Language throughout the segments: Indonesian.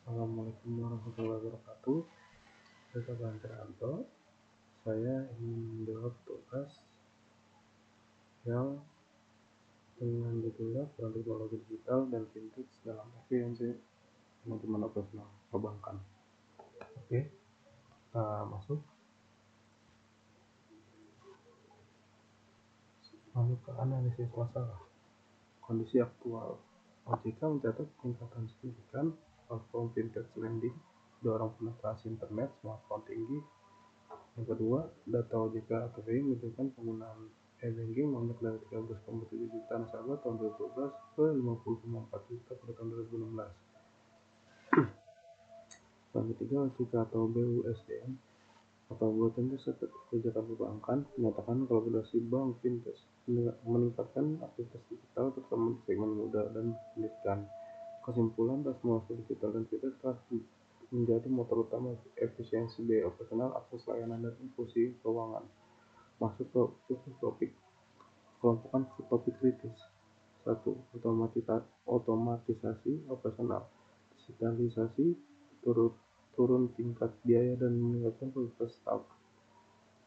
Assalamualaikum warahmatullahi wabarakatuh. Saya Banteranto. Saya ingin menjawab tugas yang dengan judulnya peran teknologi digital dan fintech dalam efisiensi manajemen operasional perbankan. Oke, masuk ke analisis masalah. Kondisi aktual. OJK mencatat peningkatan signifikan platform fintech lending dorong penetrasi internet smartphone tinggi. Yang kedua, data OJK ATVI menunjukkan penggunaan e-banking melonjak dari 13,7 juta nasabah tahun 2012 ke 50,4 juta pada tahun 2016. Yang ketiga, OJK atau BUSDM atau Buatan Jasa Kebijakan Perbankan menyatakan kolaborasi bank fintech meningkatkan aktivitas digital terutama di segmen muda dan pendidikan. Kesimpulan, transformasi digital dan fintech telah menjadi motor utama efisiensi biaya operasional, akses layanan, dan inklusi keuangan. Masuk ke khusus topik. Kelompokan topik kritis. 1. Otomatisasi operasional. Digitalisasi turun tingkat biaya dan meningkatkan kualitas staf.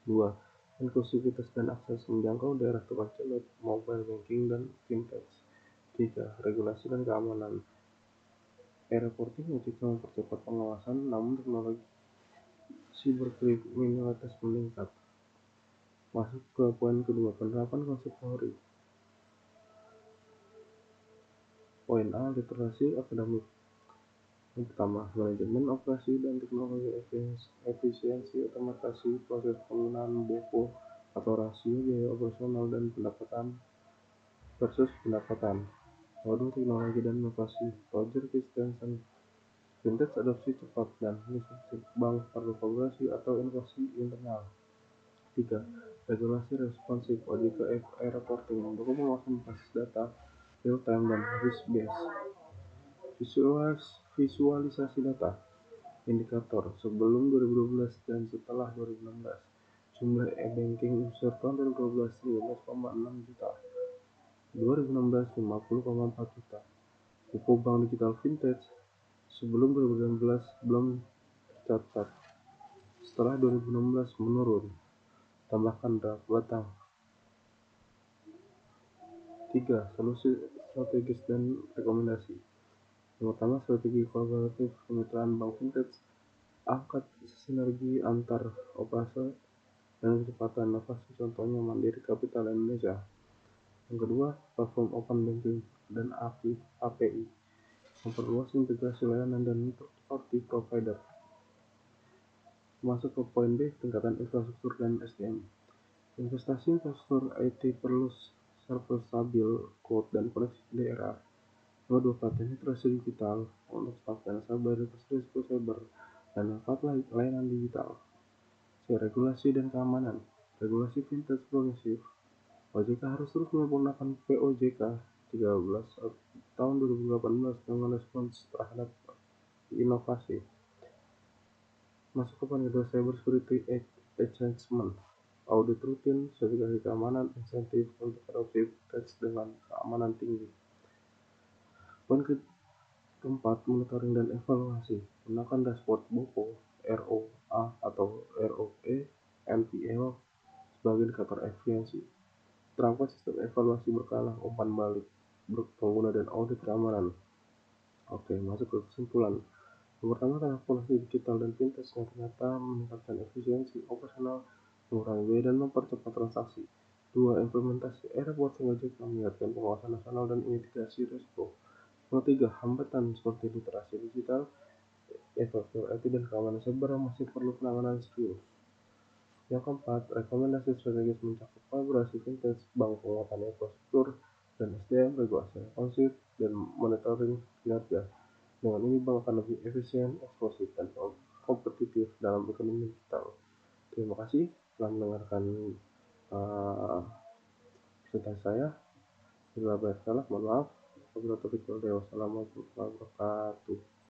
2. Inklusivitas dan akses menjangkau daerah terpencil lewat mobile banking dan fintech. 3. Regulasi dan keamanan. E-reporting OJK mempercepat pengawasan, namun teknologi siberkriminalitas meningkat. Masuk ke poin kedua, penerapan konsep teori. Poin A, literasi akademik. Yang pertama, manajemen operasi dan teknologi efisiensi otomatisasi proses penggunaan BOPO atau rasio biaya operasional dan pendapatan versus pendapatan. Waduh, teknologi dan inovasi. Roger Christensen. Fintech adopsi cepat dan disruptif, bank perlu kolaborasi atau inovasi internal. 3. Regulasi responsif. OJK e-reporting mendukung pengawasan basis data real time dan risk based. Visualisasi data. Indikator sebelum 2012 dan setelah 2016. Jumlah e-banking user tahun 2012 13,6 juta. 2016 50,4 juta. Buku bank digital fintech sebelum 2016 belum tercatat. Setelah 2016 menurun. Tambahkan draft batang. 3. Solusi strategis dan rekomendasi. Yang pertama, strategi kolaboratif kemitraan bank fintech. Angkat sinergi antar operasi dan kecepatan inovasi, contohnya Mandiri Capital Indonesia. Yang kedua, platform open banking dan API. Memperluas integrasi layanan dan third-party provider. Masuk ke poin B, tingkatan infrastruktur dan SDM. Investasi infrastruktur IT perlu server stabil, cloud, dan koneksi daerah. Kedua, pelatihan literasi digital untuk staf dan nasabah, edukasi risiko cyber, dan manfaat layanan digital. Regulasi dan keamanan. Regulasi fintech progresif. OJK harus terus menyempurnakan POJK 13 tahun 2018 dengan respons terhadap inovasi. Masuk ke poin kedua, cyber security enhancement. Audit rutin, sertifikasi keamanan, insentif untuk adopsi fintech dengan keamanan tinggi. Poin keempat, monitoring dan evaluasi. Gunakan dashboard BOPO, ROA atau ROE, NPL sebagai indikator efisiensi. Terapkan sistem evaluasi berkala, umpan balik, pengguna, dan audit keamanan. Oke, masuk ke kesimpulan. Yang pertama, transformasi digital dan fintech yang ternyata meningkatkan efisiensi operasional, mengurangi biaya, dan mempercepat transaksi. 2. Implementasi e-reporting OJK meningkatkan pengawasan nasional dan mitigasi risiko. Yang 3. Hambatan seperti literasi digital, infrastruktur IT, dan keamanan cyber masih perlu penanganan serius. Yang keempat, rekomendasi strategis mencakup kolaborasi fintech, bank, penguatan infrastruktur, dan SDM, regulasi responsif, dan monitoring kinerja. Dengan ini, bank akan lebih efisien, eksklusif, dan kompetitif dalam ekonomi digital. Terima kasih telah mendengarkan presentasi saya. Bila banyak salah, mohon maaf. Wassalamualaikum warahmatullahi wabarakatuh.